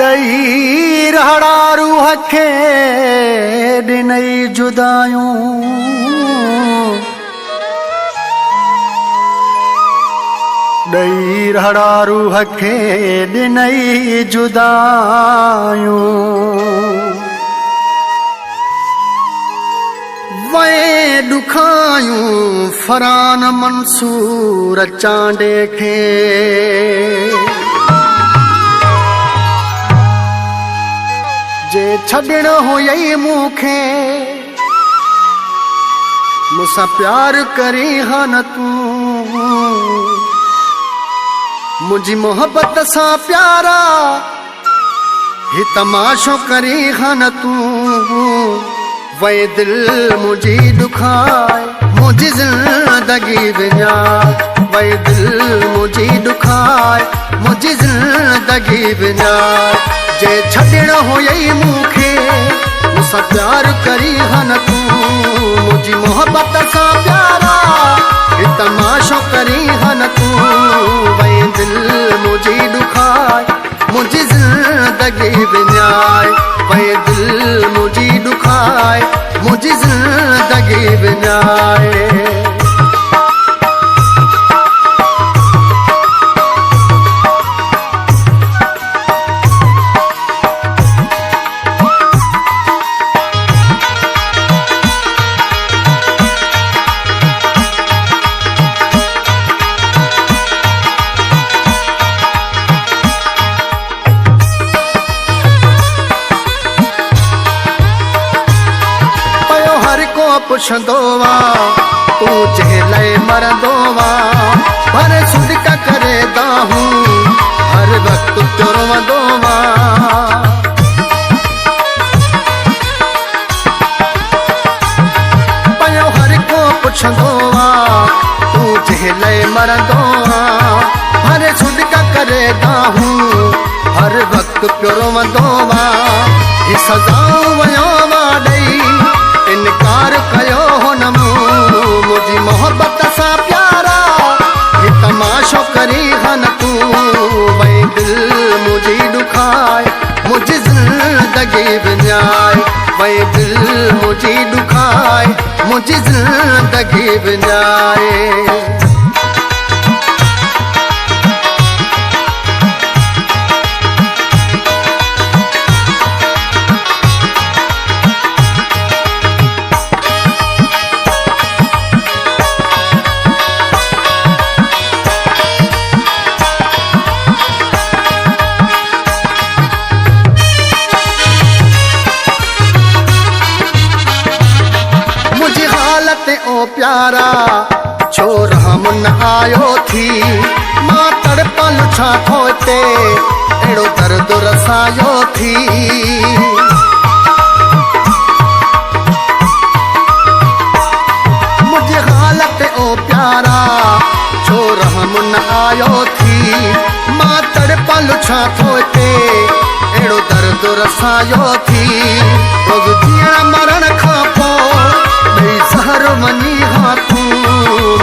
ॾई रहड़ा रूह खे ॾिनई जुदायूं ॾई रहड़ा रूह खे ॾिनई जुदायूं वए ॾुखायूं फरान मंसूर चांडे खे जे छॾण हुयई मूंखे मूंसां प्यार करी हा न तूं मुझी मोहब्बत सां प्यारा ही तमाशो करी हा न तूं वए दिल मुझी दुखाए मुझी जिंदगी विञाए वए दिल मुझी दुखाए मुझी जिंदगी विञाए जे छॾण हुयई मूंखे मूंसां प्यार करी हा न तूं मुझी मोहब्बत सां प्यारा ही तमाशो करी हा न तूं वए दिल मुझी दुखाए मुझी जिंदगी विञाए वए दिल मुझी दुखाए मुझी जिंदगी विञाए पुछंदो वा तू जहले मरंदो वा पर सुदका करे दाहूं हर वक्त तुरवंदो वा पयो हर को पुछंदो वा तू जहले मरंदो वा पर सुदका करे दाहूं हर वक्त तुरवंदो वा ही सजाऊं वयो वा ॾई इनकार कयो हो न मुझी मोहब्बत सां प्यारा ही तमाशो करी हा न तूं वए दिल मुझी दुखाए मुझी जिंदगी विञाए वए दिल मुझी दुखाए मुझी जिंदगी विञाए ओ प्यारा छोर हम न आयो थी मां तड़पल छा खोते एड़ो दर्द रसायो थी मुझे हालत ओ प्यारा छोर हम न आयो थी मां तड़पल छा खोते एड़ो दर्द रसायो थी रोग जीअण मरण खां पोइ ज़हर मनी हा तूं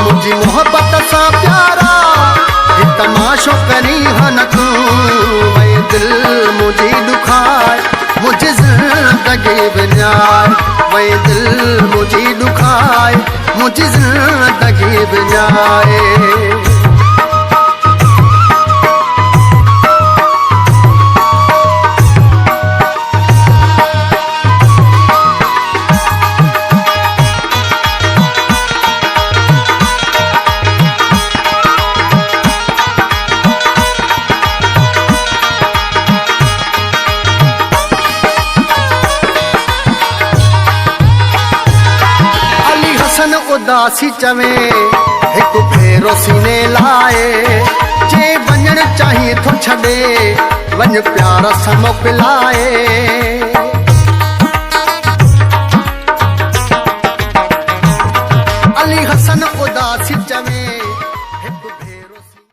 मुझी मोहब्बत सां प्यारा ही तमाशो करी हा न तूं वए दिल मुझी दुखाए मुझी जिंदगी विञाए वए दिल मुझी दुखाए मुझी जिंदगी विञाए उदासी चवे एक फेरो सीने लाए जे वञण चाहिए थो छॾे वञ प्यार सां मोकिलाए अली हसन उदासी चवे